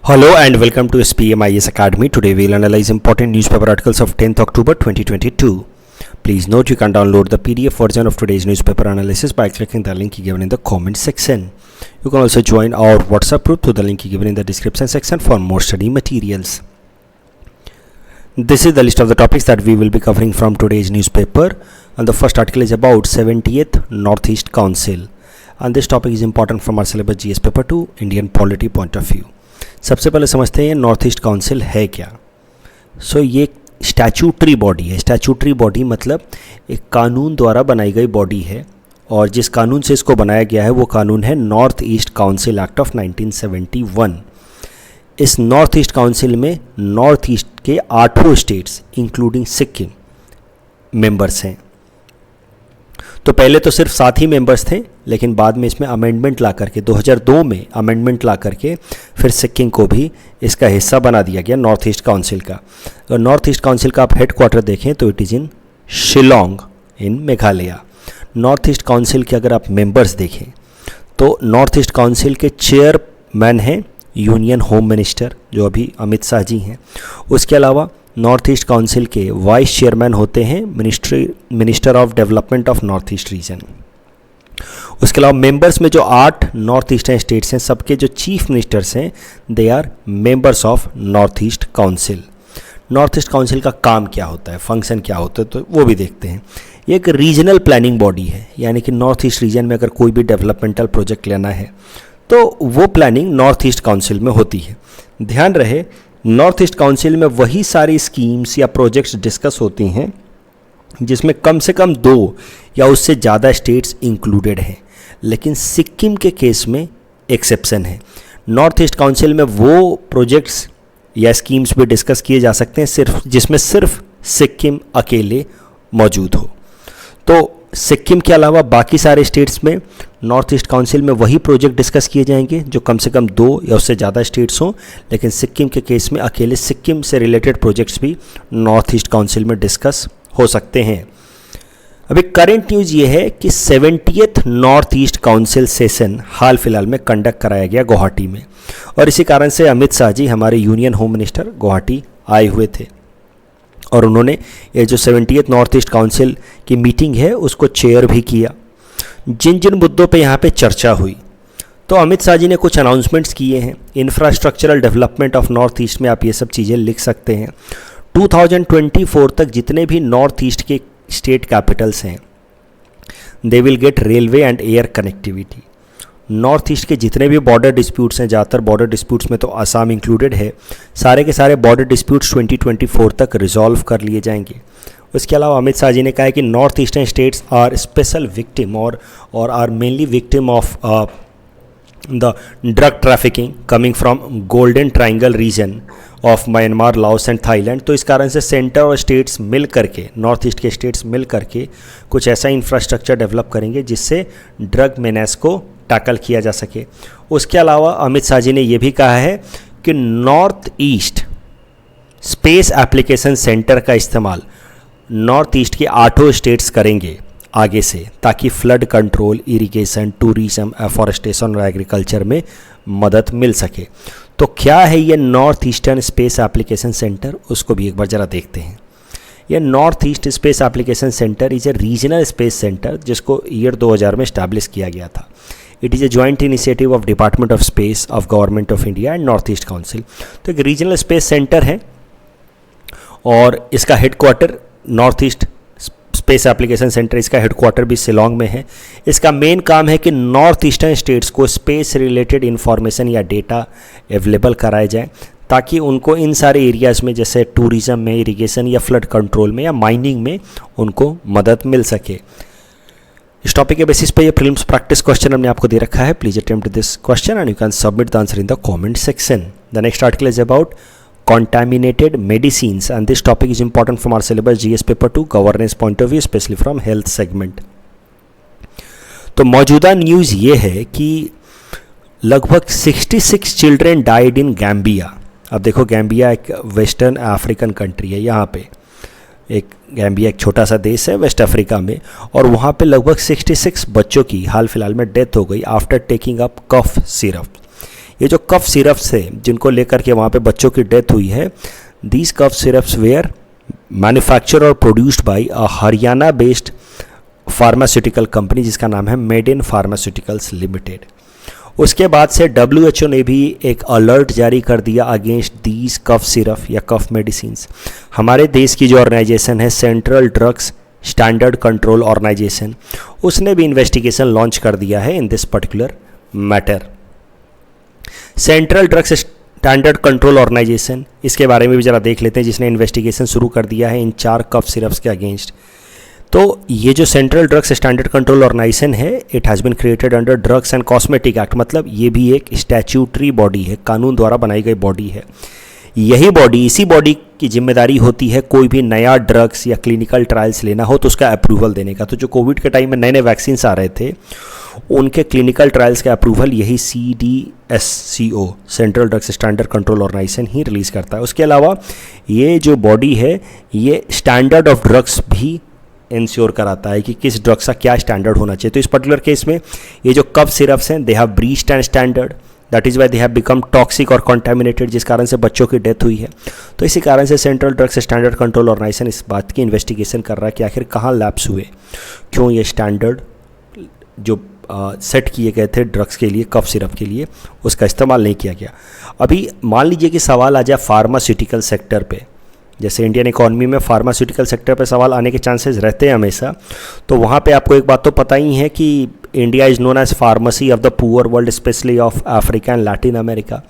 Hello and welcome to SPMIS Academy. Today we will analyze important newspaper articles of 10th October 2022. Please note you can download the PDF version of today's newspaper analysis by clicking the link given in the comment section. You can also join our WhatsApp group through the link given in the description section for more study materials. This is the list of the topics that we will be covering from today's newspaper, and the first article is about 70th Northeast Council, and this topic is important from our syllabus GS paper 2 Indian polity point of view. सबसे पहले समझते हैं north east council है क्या. ये statutory body है. Statutory body मतलब एक कानून द्वारा बनाई गई बॉडी है, और जिस कानून से इसको बनाया गया है वो कानून है north east council act of 1971. इस नॉर्थ ईस्ट काउंसिल में नॉर्थ ईस्ट के 8 स्टेट्स इंक्लूडिंग सिक्किम मेंबर्स हैं. तो पहले तो सिर्फ 7 ही मेंबर्स थे, लेकिन बाद में इसमें अमेंडमेंट ला करके 2002 में अमेंडमेंट ला करके फिर सिक्किम को भी इसका हिस्सा बना दिया गया नॉर्थ ईस्ट काउंसिल का. अगर नॉर्थ ईस्ट काउंसिल का आप हेड क्वार्टर देखें तो it is in Shillong in Meghalaya. North east council के अगर आप मेंबर्स देखें तो नॉर्थ ईस्ट काउंसिल के चेयरमैन हैं यूनियन होम मिनिस्टर, जो अभी अमित शाह जी हैं. उसके अलावा नॉर्थ ईस्ट काउंसिल के वाइस चेयरमैन होते हैं minister of development of north east region. उसके अलावा मेंबर्स में जो 8 नॉर्थ ईस्टर्न स्टेट्स हैं, सबके जो चीफ मिनिस्टर्स हैं they are members of north east council. North east council का काम क्या होता है, फंक्शन क्या होता है, तो वो भी देखते हैं. ये एक रीजनल प्लानिंग बॉडी है, यानी कि नॉर्थ ईस्ट रीजन में अगर कोई भी डेवलपमेंटल प्रोजेक्ट लेना है तो वो प्लानिंग नॉर्थ ईस्ट काउंसिल में होती है. ध्यान रहे, नॉर्थ ईस्ट काउंसिल में वही सारी स्कीम्स या प्रोजेक्ट्स डिस्कस होती हैं जिसमें कम से कम 2 या उससे ज़्यादा स्टेट्स इंक्लूडेड हैं. लेकिन सिक्किम के केस में एक्सेप्शन है. नॉर्थ ईस्ट काउंसिल में वो प्रोजेक्ट्स या स्कीम्स भी डिस्कस किए जा सकते हैं जिसमें सिर्फ सिक्किम अकेले मौजूद हो. तो सिक्किम के अलावा बाकी सारे स्टेट्स में नॉर्थ ईस्ट काउंसिल में वही प्रोजेक्ट डिस्कस किए जाएंगे जो कम से कम 2 या उससे ज़्यादा स्टेट्स हों. लेकिन सिक्किम के केस में अकेले सिक्किम से रिलेटेड प्रोजेक्ट्स भी नॉर्थ ईस्ट काउंसिल में डिस्कस हो सकते हैं. अभी करंट न्यूज़ ये है कि 70th North east Council session हाल फिलहाल में कंडक्ट कराया गया गुवाहाटी में, और इसी कारण से अमित शाह जी हमारे यूनियन होम मिनिस्टर गुवाहाटी आए हुए थे, और उन्होंने ये जो 70th नॉर्थ ईस्ट काउंसिल की मीटिंग है उसको चेयर भी किया. जिन जिन मुद्दों पे यहाँ पे चर्चा हुई, तो अमित शाह जी ने कुछ अनाउंसमेंट्स किए हैं. Infrastructural development of north east में आप ये सब चीज़ें लिख सकते हैं. 2024 तक जितने भी नॉर्थ ईस्ट के स्टेट कैपिटल्स हैं they will get railway and air connectivity. North East के जितने भी बॉर्डर डिस्प्यूट्स हैं, ज़्यादातर बॉर्डर डिस्प्यूट्स में तो आसाम इंक्लूडेड है, सारे के सारे बॉर्डर डिस्प्यूट्स 2024 तक रिजॉल्व कर लिए जाएंगे. उसके अलावा अमित शाह जी ने कहा है कि North Eastern states are special victim और are mainly victim of the drug trafficking coming from Golden Triangle region of Myanmar, Laos and Thailand. तो इस कारण से सेंटर और स्टेट्स मिल करके, नॉर्थ ईस्ट के स्टेट्स मिल करके कुछ ऐसा इंफ्रास्ट्रक्चर डेवलप करेंगे जिससे ड्रग मेनेस को टैकल किया जा सके. उसके अलावा अमित शाह जी ने यह भी कहा है कि north east space application centre का इस्तेमाल नॉर्थ ईस्ट के 8 स्टेट्स करेंगे आगे से, ताकि flood control, irrigation, tourism, afforestation और एग्रीकल्चर में मदद मिल सके. तो क्या है ये north eastern space application centre, उसको भी एक बार ज़रा देखते हैं. यह north east space application centre is a regional space centre जिसको ईयर 2000 में इस्टेब्लिश किया गया था. It is a joint initiative of department of space of government of India and north east council. तो एक रीजनल स्पेस सेंटर है, और इसका headquarter north east space application centre, इसका हेडक्वार्टर भी शिलोंग में है. इसका मेन काम है कि नॉर्थ ईस्टर्न स्टेट्स को स्पेस रिलेटेड इंफॉर्मेशन या डेटा अवेलेबल कराए जाए, ताकि उनको इन सारे एरियाज़ में जैसे टूरिज़्म में, इरिगेशन या फ्लड कंट्रोल में या माइनिंग में उनको मदद मिल सके. इस टॉपिक के बेसिस पे ये प्रीलिम्स प्रैक्टिस क्वेश्चन हमने आपको दे रखा है. Please attempt this question and you can submit the answer in the comment section. The next article is about contaminated medicines, and this topic is important from our syllabus GS paper 2 governance point of view, especially from health segment. तो मौजूदा news ये है कि लगभग 66 children died in Gambia. अब देखो, Gambia एक western African country है. यहाँ पे गैम्बिया एक छोटा सा देश है वेस्ट अफ्रीका में, और वहाँ पे लगभग 66 बच्चों की हाल फिलहाल में डेथ हो गई after taking up cough syrup. ये जो कफ सिरप्स है जिनको लेकर के वहाँ पे बच्चों की डेथ हुई है, these cough syrups were manufacture और produced by a Haryana based pharmaceutical company जिसका नाम है मेड इन फार्मास्यूटिकल्स लिमिटेड। उसके बाद से WHO ने भी एक अलर्ट जारी कर दिया अगेंस्ट दीज कफ सिरप या कफ मेडिसिन्स। हमारे देश की जो ऑर्गेनाइजेशन है central drugs standard control organisation, उसने भी इन्वेस्टिगेशन लॉन्च कर दिया है in this particular matter. Central drugs standard control organisation, इसके बारे में भी ज़रा देख लेते हैं, जिसने इन्वेस्टिगेशन शुरू कर दिया है इन 4 कफ सिरप्स के अगेंस्ट। तो ये जो Central drugs standard control Organisation है, it has been created under drugs and cosmetic act, मतलब ये भी एक स्टैट्यूटरी बॉडी है, कानून द्वारा बनाई गई बॉडी है। यही बॉडी, इसी बॉडी की जिम्मेदारी होती है कोई भी नया ड्रग्स या क्लिनिकल ट्रायल्स लेना हो तो उसका अप्रूवल देने का। तो जो कोविड के टाइम में नए नए वैक्सीन्स आ रहे थे, उनके क्लिनिकल ट्रायल्स का अप्रूवल यही CDSCO Central drugs standard control Organisation ही रिलीज़ करता है। उसके अलावा ये जो बॉडी है, ये स्टैंडर्ड ऑफ ड्रग्स भी इंश्योर कराता है कि किस ड्रग्स का क्या स्टैंडर्ड होना चाहिए। तो इस पर्टिकुलर केस में ये जो कफ सिरप्स हैं, they have breached and standard, that is why they have become toxic और कॉन्टामिनेटेड, जिस कारण से बच्चों की डेथ हुई है। तो इसी कारण से central drugs standard control organisation इस बात की इन्वेस्टिगेशन कर रहा है कि आखिर कहाँ लैप्स हुए, क्यों ये स्टैंडर्ड जो सेट किए गए थे ड्रग्स के लिए, कफ सिरप के लिए, उसका इस्तेमाल नहीं किया गया। अभी मान लीजिए कि सवाल आ जाए फार्मास्यूटिकल सेक्टर पे, जैसे इंडियन इकॉनमी में फार्मास्यूटिकल सेक्टर पे सवाल आने के चांसेस रहते हैं हमेशा। तो वहाँ पे आपको एक बात तो पता ही है कि India is known as pharmacy of the poor world, specially of Africa and Latin America.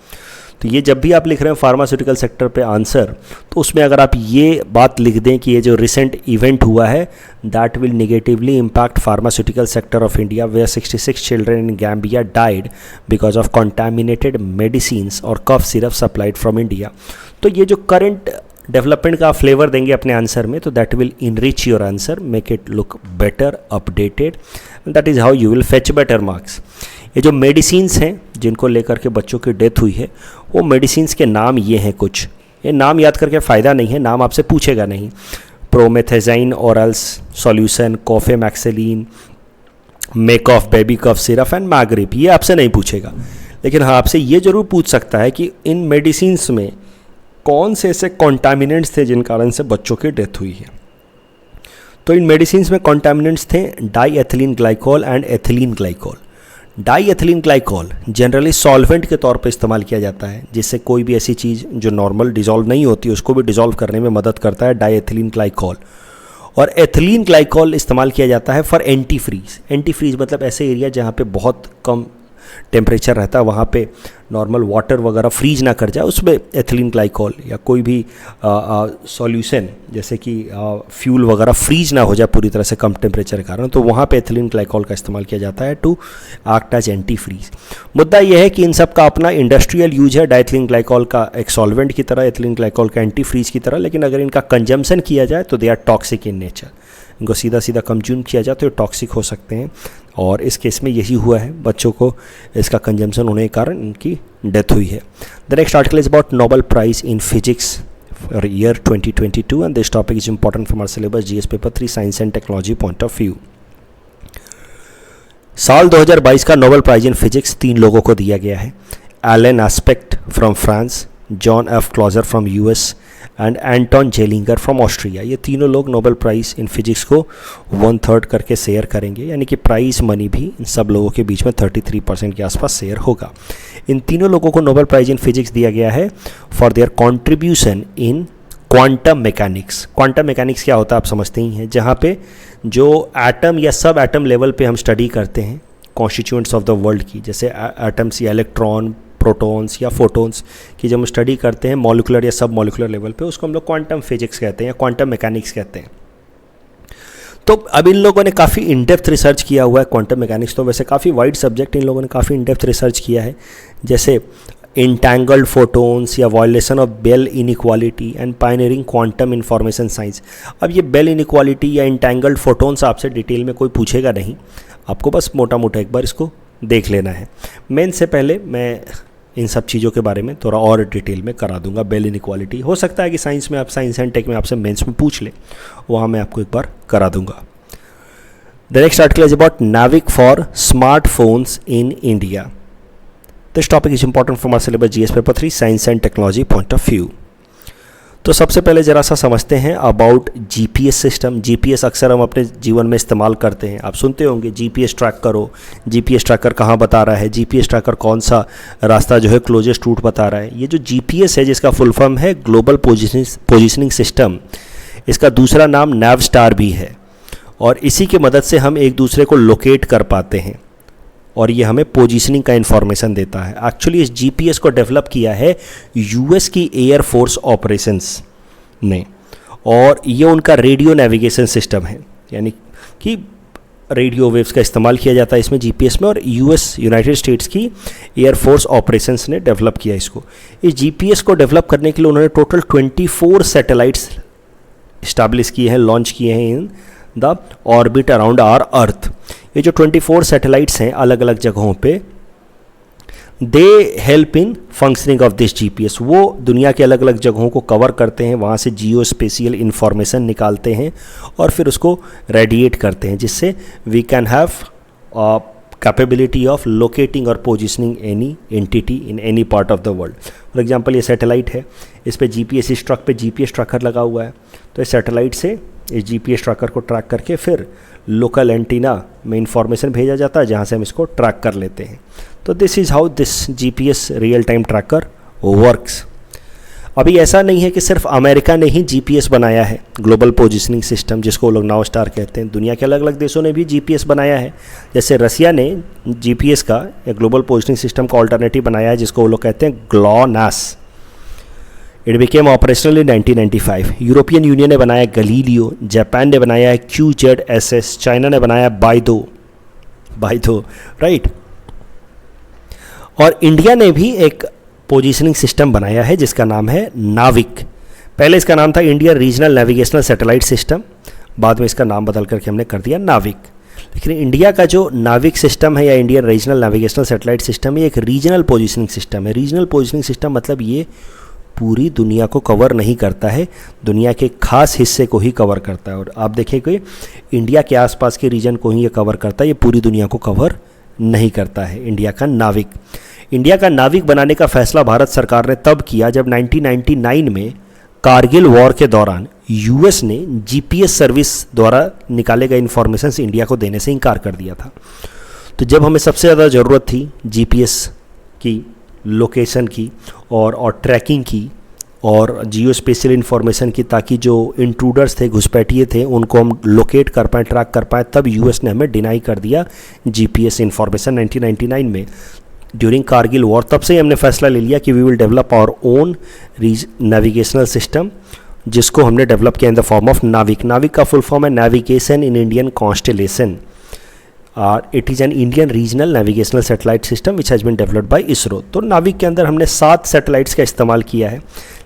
तो ये जब भी आप लिख रहे हैं फार्मास्यूटिकल सेक्टर पे आंसर, तो उसमें अगर आप ये बात लिख दें कि ये जो रिसेंट इवेंट हुआ है, that will negatively impact pharmaceutical sector of India where 66 children in Gambia died because of contaminated medicines और cough syrup supplied from India. तो ये जो करंट डेवलपमेंट का फ्लेवर देंगे अपने आंसर में, तो that will enrich your answer, make it look better, updated, that is how you will fetch better marks. ये जो मेडिसिन्स हैं जिनको लेकर के बच्चों की डेथ हुई है, वो मेडिसिन्स के नाम ये हैं कुछ। ये नाम याद करके फ़ायदा नहीं है, नाम आपसे पूछेगा नहीं। Promethazine orals solution, Kofexmalin, Makoff baby cough syrup and Magrip, ये आपसे नहीं पूछेगा। लेकिन हाँ, आपसे ये ज़रूर पूछ सकता है कि इन मेडिसिन्स में कौन से ऐसे कॉन्टामिनेंट्स थे जिन कारण से बच्चों की डेथ हुई है। तो इन मेडिसिन्स में कॉन्टामिनेंट्स थे diethylene glycol and ethylene glycol. Diethylene glycol generally solvent के तौर पर इस्तेमाल किया जाता है, जिससे कोई भी ऐसी चीज़ जो नॉर्मल डिज़ोल्व नहीं होती उसको भी डिज़ोल्व करने में मदद करता है डाई एथिलीन ग्लाइकोल। और एथिलीन ग्लाइकोल इस्तेमाल किया जाता है for antifreeze. Antifreeze मतलब ऐसे एरिया जहाँ पे बहुत कम टेम्परेचर रहता है, वहाँ पे नॉर्मल वाटर वगैरह फ्रीज ना कर जाए, उसमें एथिलीन ग्लाइकोल या कोई भी सॉल्यूशन जैसे कि फ्यूल वगैरह फ्रीज ना हो जाए पूरी तरह से कम टेम्परेचर के कारण, तो वहाँ पे एथिलीन ग्लाइकोल का इस्तेमाल किया जाता है to act as antifreeze. मुद्दा यह है कि इन सब का अपना इंडस्ट्रियल यूज है, डाइथिलीन ग्लाइकोल का एक सॉल्वेंट की तरह, एथिलीन ग्लाइकोल का एंटी फ्रीज की तरह, लेकिन अगर इनका कंजम्पशन किया जाए तो they are toxic in nature. इनको सीधा सीधा कंज्यूम किया जाए तो ये टॉक्सिक हो सकते हैं, और इस केस में यही हुआ है, बच्चों को इसका कंजम्पशन होने के कारण इनकी डेथ हुई है। The next article is about Nobel prize in physics for year 2022 and this topic is important from our syllabus GS paper 3 science and technology point of view. साल 2022 का नोबेल प्राइज इन फिजिक्स 3 लोगों को दिया गया है। Alain Aspect from France, John F Clauser from US and Anton Zeilinger from Austria. ये तीनों लोग नोबेल प्राइज़ इन फिजिक्स को 1/3 करके शेयर करेंगे, यानी कि प्राइज़ मनी भी इन सब लोगों के बीच में 33% के आसपास शेयर होगा। इन तीनों लोगों को नोबेल प्राइज़ इन फिजिक्स दिया गया है for their contribution in quantum mechanics. Quantum mechanics क्या होता है आप समझते ही हैं, जहाँ पे जो एटम या सब एटम लेवल पे हम स्टडी करते हैं कॉन्स्टिट्यूएंट्स ऑफ द वर्ल्ड की, जैसे एटम्स या इलेक्ट्रॉन, प्रोटॉन्स या फोटोन्स की जब हम स्टडी करते हैं मॉलिकुलर या सब मॉलिकुलर लेवल पे, उसको हम लोग क्वांटम फिजिक्स कहते हैं या क्वांटम मैकेनिक्स कहते हैं। तो अब इन लोगों ने काफ़ी इन डेप्थ रिसर्च किया हुआ है क्वांटम मैकेनिक्स। तो वैसे काफ़ी वाइड सब्जेक्ट, इन लोगों ने काफ़ी इन डेप्थ रिसर्च किया है, जैसे इंटैंगल्ड फोटोन्स या violation of Bell inequality and pioneering quantum information science. अब ये बेल इनइक्वालिटी या इंटैंगल्ड फोटोन्स आपसे डिटेल में कोई पूछेगा नहीं, आपको बस मोटा मोटा एक बार इसको देख लेना है। मेन से पहले मैं इन सब चीज़ों के बारे में थोड़ा और डिटेल में करा दूंगा। बेल इनइक्वालिटी हो सकता है कि साइंस में आप साइंस एंड टेक में आपसे मेंस में पूछ ले, वहाँ मैं आपको एक बार करा दूंगा। The next article is about NavIC for smartphones in India. This topic is important from our syllabus GS paper 3 science and technology point of view. तो सबसे पहले ज़रा सा समझते हैं अबाउट जीपीएस सिस्टम। जीपीएस अक्सर हम अपने जीवन में इस्तेमाल करते हैं, आप सुनते होंगे जीपीएस ट्रैक करो, जीपीएस ट्रैकर कहाँ बता रहा है, जीपीएस ट्रैकर कौन सा रास्ता जो है क्लोजेस्ट रूट बता रहा है। ये जो जीपीएस है जिसका फुल फॉर्म है ग्लोबल पोजिशनिंग सिस्टम, इसका दूसरा नाम नैवस्टार भी है और इसी की मदद से हम एक दूसरे को लोकेट कर पाते हैं और ये हमें पोजीशनिंग का इन्फॉर्मेशन देता है। एक्चुअली इस जीपीएस को डेवलप किया है यूएस की एयर फोर्स ऑपरेशंस ने और ये उनका रेडियो नेविगेशन सिस्टम है, यानी कि रेडियो वेव्स का इस्तेमाल किया जाता है इसमें जीपीएस में, और यूनाइटेड स्टेट्स की एयर फोर्स ऑपरेशंस ने डेवलप किया इसको। इस जीपीएस को डेवलप करने के लिए उन्होंने टोटल 24 सैटेलाइट्स इस्टेब्लिश किए हैं, लॉन्च किए हैं in the orbit around our earth. ये जो 24 सैटेलाइट्स हैं अलग अलग जगहों पे, they help in functioning of this GPS. वो दुनिया के अलग अलग जगहों को कवर करते हैं, वहाँ से जियो स्पेशियल इंफॉर्मेशन निकालते हैं और फिर उसको रेडिएट करते हैं, जिससे we can have capability of locating और positioning any entity in any part of the world. For example ये सैटेलाइट है, इस पे जीपीएस, इस ट्रक पे जीपीएस ट्रैकर लगा हुआ है, तो इस सैटेलाइट से इस जीपीएस ट्रैकर को ट्रैक करके फिर लोकल एंटीना में इंफॉर्मेशन भेजा जाता है जहाँ से हम इसको ट्रैक कर लेते हैं। तो this is how this GPS real time tracker works. अभी ऐसा नहीं है कि सिर्फ अमेरिका ने ही जीपीएस बनाया है, ग्लोबल पोजिशनिंग सिस्टम जिसको लोग नावस्टार कहते हैं। दुनिया के अलग अलग देशों ने भी जीपीएस बनाया है, जैसे रसिया ने जीपीएस का या ग्लोबल पोजिशनिंग सिस्टम का ऑल्टरनेटिव बनाया है जिसको वो लोग कहते हैं GLONASS. It became operational in 1995। European union ने बनाया गलीलियो, जापान ने बनाया है QZSS, चाइना ने बनाया बाइदो, राइट। और इंडिया ने भी एक पोजीशनिंग सिस्टम बनाया है जिसका नाम है नाविक। पहले इसका नाम था Indian regional navigational satellite system, बाद में इसका नाम बदल करके हमने कर दिया नाविक। लेकिन इंडिया का जो नाविक सिस्टम है या Indian regional navigational satellite system है, एक रीजनल पोजीशनिंग सिस्टम है। रीजनल पोजीशनिंग सिस्टम मतलब ये पूरी दुनिया को कवर नहीं करता है, दुनिया के खास हिस्से को ही कवर करता है। और आप देखें कि इंडिया के आसपास के रीजन को ही ये कवर करता है, ये पूरी दुनिया को कवर नहीं करता है इंडिया का नाविक। इंडिया का नाविक बनाने का फैसला भारत सरकार ने तब किया जब 1999 में कारगिल वॉर के दौरान यूएस ने जीपीएस सर्विस द्वारा निकाले गए इंफॉर्मेशन इंडिया को देने से इनकार कर दिया था। तो जब हमें सबसे ज़्यादा ज़रूरत थी जीपीएस की, लोकेशन की और ट्रैकिंग की और जियो स्पेशल इन्फॉर्मेशन की, ताकि जो इंट्रूडर्स थे, घुसपैठिए थे, उनको हम लोकेट कर पाएँ, ट्रैक कर पाएँ, तब यूएस ने हमें डिनाई कर दिया जीपीएस इन्फॉर्मेशन 1999 में ड्यूरिंग कारगिल वॉर। तब से ही हमने फैसला ले लिया कि we will develop our own navigational system, जिसको हमने डेवलप किया इन द फॉर्म ऑफ नाविक। नाविक का फुल फॉर्म है navigation in Indian constellation. It is an Indian regional navigational satellite system which has been developed by ISRO. तो नाविक के अंदर हमने 7 सैटेलाइट्स का इस्तेमाल किया है,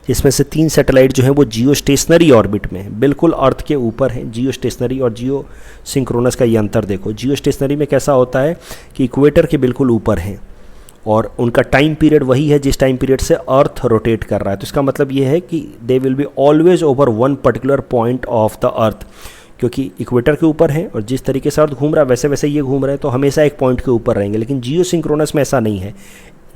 जिसमें से 3 सैटेलाइट जो हैं वो जियो स्टेशनरी ऑर्बिट में बिल्कुल अर्थ के ऊपर है। जियो स्टेशनरी और जियो सिंक्रोनस का ये अंतर देखो। जियो स्टेशनरी में कैसा होता है कि इक्वेटर के बिल्कुल ऊपर हैं और उनका टाइम पीरियड वही है जिस टाइम पीरियड से अर्थ रोटेट कर रहा है। तो इसका मतलब ये है कि दे will be always over one particular point of the earth, क्योंकि इक्वेटर के ऊपर है और जिस तरीके से अर्थ घूम रहा है वैसे वैसे ये घूम रहे हैं, तो हमेशा एक पॉइंट के ऊपर रहेंगे। लेकिन जियो सिंक्रोनस में ऐसा नहीं है।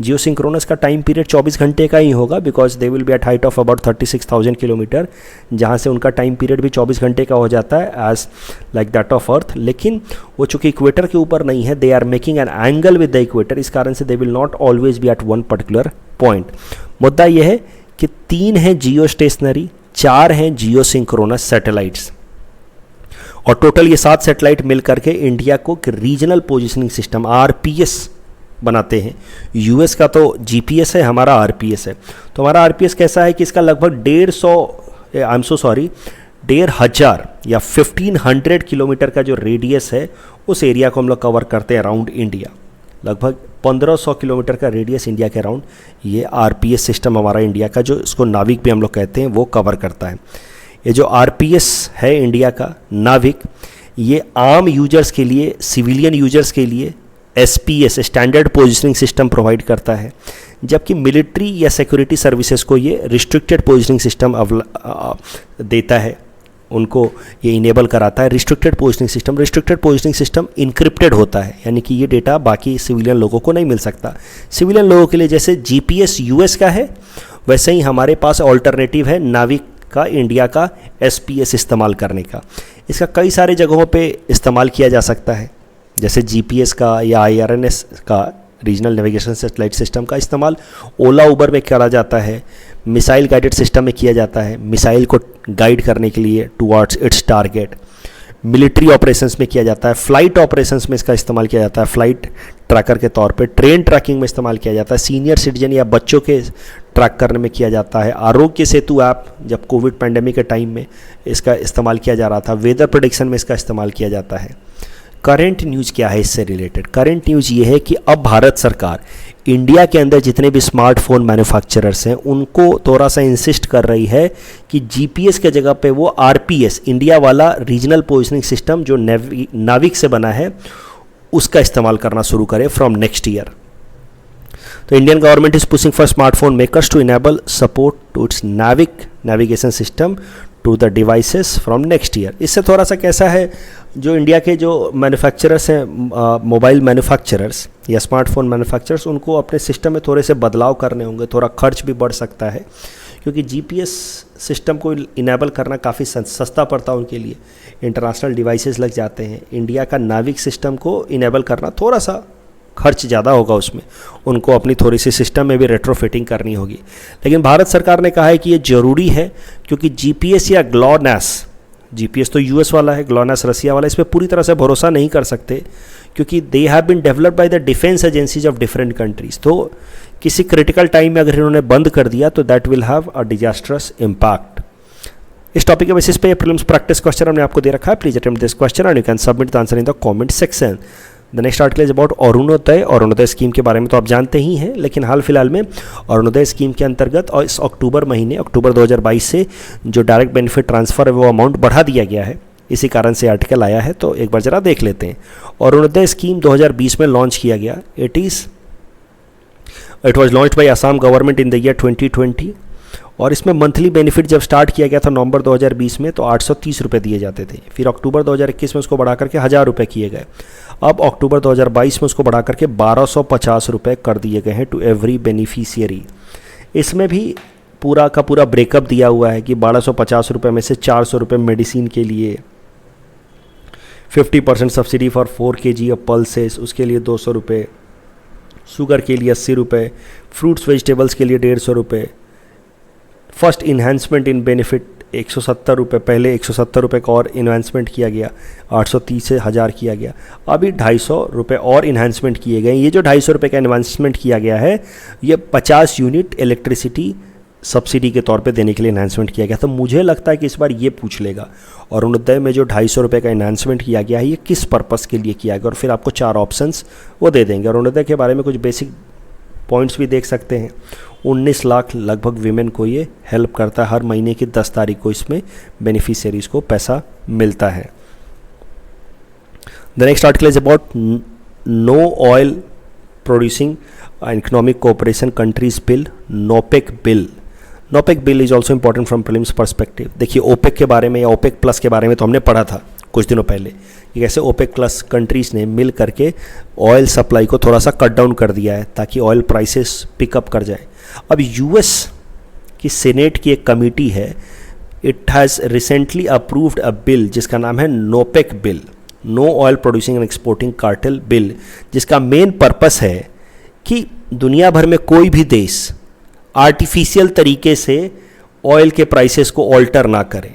जियो सिंक्रोनस का टाइम पीरियड 24 घंटे का ही होगा, because they will be at height of about 36,000 kilometre, जहाँ से उनका टाइम पीरियड भी 24 घंटे का हो जाता है as like that of earth. लेकिन वो चूँकि इक्वेटर के ऊपर नहीं है, they are making an angle with the equator, इस कारण से they will not always be at one particular point. मुद्दा यह है कि 3 हैं जियो स्टेशनरी, 4 हैं जियो सिंक्रोनस सैटेलाइट्स, और टोटल ये 7 सैटेलाइट मिल करके इंडिया को रीजनल पोजीशनिंग सिस्टम RPS बनाते हैं। यूएस का तो जीपीएस है, हमारा RPS है। तो हमारा RPS कैसा है कि इसका लगभग 1,500 या 1500 किलोमीटर का जो रेडियस है, उस एरिया को हम लोग कवर करते हैं अराउंड इंडिया। लगभग 1500 किलोमीटर का रेडियस इंडिया के अराउंड ये RPS सिस्टम हमारा इंडिया का, जो इसको नाविक भी हम लोग कहते हैं, वो कवर करता है। ये जो RPS है इंडिया का नाविक, ये आम यूजर्स के लिए, सिविलियन यूजर्स के लिए SPS standard positioning system provide करता है, जबकि मिलिट्री या सिक्योरिटी सर्विसेज को ये रिस्ट्रिक्टेड पोजीशनिंग सिस्टम देता है। उनको ये इनेबल कराता है। रिस्ट्रिक्टेड पोजिशनिंग सिस्टम इनक्रिप्टेड होता है, यानी कि ये डेटा बाकी सिविलियन लोगों को नहीं मिल सकता। सिविलियन लोगों के लिए जैसे जीपीएस यूएस का है, वैसे ही हमारे पास ऑल्टरनेटिव है नाविक का, इंडिया का एसपीएस इस्तेमाल करने का। इसका कई सारे जगहों पे इस्तेमाल किया जा सकता है, जैसे जीपीएस का या आईआरएनएस का, रीजनल नेविगेशन सैटेलाइट सिस्टम का इस्तेमाल ओला उबर में करा जाता है, मिसाइल गाइडेड सिस्टम में किया जाता है, मिसाइल को गाइड करने के लिए towards it's target. Military operations में किया जाता है, फ्लाइट ऑपरेशंस में इसका इस्तेमाल किया जाता है, फ्लाइट ट्रैकर के तौर पे, ट्रेन ट्रैकिंग में इस्तेमाल किया जाता है, सीनियर सिटीजन या बच्चों के ट्रैक करने में किया जाता है। आरोग्य सेतु ऐप जब कोविड पैंडेमिक के टाइम में इसका इस्तेमाल किया जा रहा था, वेदर प्रेडिक्शन में इसका इस्तेमाल किया जाता है। करंट न्यूज़ क्या है इससे रिलेटेड? करंट न्यूज़ ये है कि अब भारत सरकार इंडिया के अंदर जितने भी स्मार्टफोन मैन्युफैक्चरर्स हैं उनको थोड़ा सा इंसिस्ट कर रही है कि जीपीएस के जगह पे वो आरपीएस, इंडिया वाला रीजनल पोजिशनिंग सिस्टम जो नाविक से बना है, उसका इस्तेमाल करना शुरू करें फ्रॉम नेक्स्ट ईयर। तो Indian government is pushing for smartphone makers to enable support to its navigation system to the devices from next year. इससे थोड़ा सा कैसा है, जो इंडिया के जो मैन्युफैक्चरर्स हैं, मोबाइल मैन्युफैक्चरर्स या स्मार्टफोन मैन्युफैक्चरर्स, उनको अपने सिस्टम में थोड़े से बदलाव करने होंगे, थोड़ा खर्च भी बढ़ सकता है, क्योंकि जीपीएस सिस्टम को इनेबल करना काफ़ी सस्ता पड़ता है उनके लिए। इंटरनेशनल डिवाइसेस लग जाते हैं, इंडिया का नाविक सिस्टम को इनेबल करना थोड़ा सा खर्च ज़्यादा होगा, उसमें उनको अपनी थोड़ी सी सिस्टम में भी रेट्रोफिटिंग करनी होगी। लेकिन भारत सरकार ने कहा है कि ये ज़रूरी है, क्योंकि जीपीएस या ग्लोनास, जीपीएस तो यूएस वाला है, ग्लोनास रसिया वाला, इस पर पूरी तरह से भरोसा नहीं कर सकते, क्योंकि they have been developed by the defence agencies of different countries. तो किसी क्रिटिकल टाइम में अगर इन्होंने बंद कर दिया तो that will have a disastrous impact. इस टॉपिक के बेसिस पे प्रीलिम्स प्रैक्टिस क्वेश्चन हमने आपको दे रखा है। Please attempt this question and you can submit the answer in the comment section. The next article is about Arunodaya scheme के बारे में तो आप जानते ही हैं, लेकिन हाल फिलहाल में अरुणोदय स्कीम के अंतर्गत और इस अक्टूबर 2022 से जो डायरेक्ट बेनिफिट ट्रांसफ़र है वो अमाउंट बढ़ा दिया गया है, इसी कारण से आर्टिकल आया है। तो एक बार ज़रा देख लेते हैं। अरुणोदय स्कीम 2020 में लॉन्च किया गया। It was launched by Assam government in the year 2020, और इसमें मंथली बेनिफिट जब स्टार्ट किया गया था नवंबर 2020 में, तो 830 रुपये दिए जाते थे। फिर अक्टूबर 2021 में उसको बढ़ा करके 1000 रुपये किए गए। अब अक्टूबर 2022 में उसको बढ़ा करके 1250 रुपये कर दिए गए हैं टू एवरी बेनिफिशियरी। इसमें भी पूरा का पूरा ब्रेकअप दिया हुआ है कि 1250 रुपये में से 400 रुपये मेडिसिन के लिए, 50% subsidy for 4 kg of pulses, उसके लिए 200 रुपये, शुगर के लिए 80 रुपये, फ्रूट्स वेजिटेबल्स के लिए 150 रुपये, फर्स्ट इन्हांसमेंट इन बेनिफिट 170 रुपये, पहले 170 रुपये का और इन्हांसमेंट किया गया, 830 से 1000 किया गया, अभी 250 रुपये और इन्हांसमेंट किए गए। ये जो 250 रुपये का इन्हांसमेंट किया गया है, ये 50 यूनिट इलेक्ट्रिसिटी सब्सिडी के तौर पे देने के लिए इन्हांसमेंट किया गया। तो मुझे लगता है कि इस बार ये पूछ लेगा और अरुणोदय में जो 250 रुपये का इन्हांसमेंट किया गया है, ये किस पर्पज़ के लिए किया गया, और फिर आपको 4 ऑप्शंस वो दे देंगे। अरुणोदय के बारे में कुछ बेसिक पॉइंट्स भी देख सकते हैं। 19 लाख लगभग विमेन को ये हेल्प करता है। हर महीने की 10 तारीख को इसमें बेनिफिशियरीज को पैसा मिलता है। The next article is about no oil producing economic cooperation countries bill, NOPEC bill. NOPEC bill is also important from prelims perspective. देखिए, ओपेक के बारे में या ओपेक प्लस के बारे में तो हमने पढ़ा था कुछ दिनों पहले कि कैसे ओपेक प्लस कंट्रीज़ ने मिल करके ऑयल सप्लाई को थोड़ा सा कट डाउन कर दिया है ताकि ऑयल प्राइसेस पिकअप कर जाए। अब यूएस की सीनेट की एक कमेटी है, it has recently approved a bill जिसका नाम है NOPEC bill, no oil producing and exporting cartel bill, जिसका मेन पर्पस है कि दुनिया भर में कोई भी देश आर्टिफिशियल तरीके से ऑयल के प्राइसेस को ऑल्टर ना करें।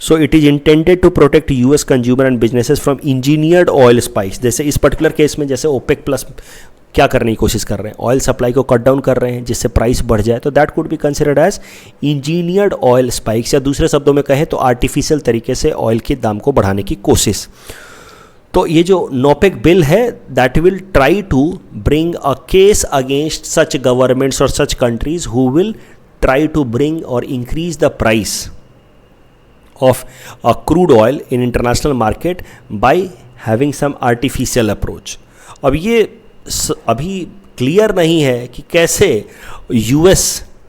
So it is intended to protect US consumer and businesses from engineered oil spikes. जैसे इस पर्टिकुलर केस में जैसे ओपेक प्लस क्या करने की कोशिश कर रहे हैं, ऑयल सप्लाई को कट डाउन कर रहे हैं जिससे प्राइस बढ़ जाए, तो that could be considered as engineered oil spikes, या दूसरे शब्दों में कहें तो आर्टिफिशियल तरीके से ऑयल के दाम को बढ़ाने की कोशिश। तो ये जो नोपेक बिल है, that will try to bring a case against such governments और such countries who will try to bring और increase the price of a crude oil in international market by having some artificial approach। अब ये अभी clear नहीं है कि कैसे US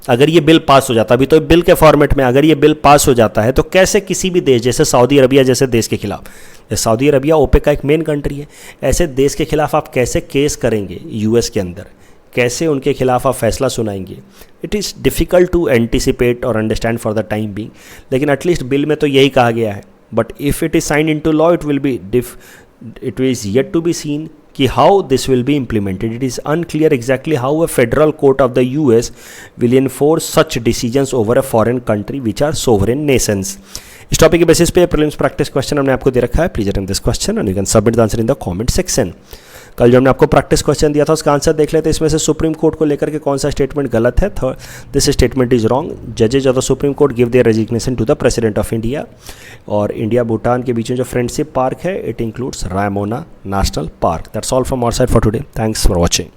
अगर ये बिल पास हो जाता, अभी तो बिल के फॉर्मेट में, अगर ये बिल पास हो जाता है तो कैसे किसी भी देश जैसे सऊदी अरबिया जैसे देश के खिलाफ, सऊदी अरबिया ओपेक का एक मेन कंट्री है, ऐसे देश के खिलाफ आप कैसे केस करेंगे यूएस के अंदर, कैसे उनके खिलाफ आप फैसला सुनाएंगे? It is difficult to anticipate और understand for the time being, लेकिन एटलीस्ट बिल में तो यही कहा गया है. But if it is sign into law it will be it is yet to be seen कि how this will be implemented. It is unclear exactly how a federal court of the US will enforce such decisions over a foreign country which are sovereign nations. इस topic के basis पे prelims practice question हमने आपको दे रखा है. Please attempt this question and you can submit the answer in the comment section. कल जो हमने आपको प्रैक्टिस क्वेश्चन दिया था उसका आंसर देख लेते हैं. इसमें से सुप्रीम कोर्ट को लेकर के कौन सा स्टेटमेंट गलत है? This statement is wrong. जजेज of the supreme court give their resignation to the president of India. और इंडिया भूटान के बीच में जो फ्रेंडशिप पार्क है it includes Raimona national park. That's all from our side for today. Thanks for watching.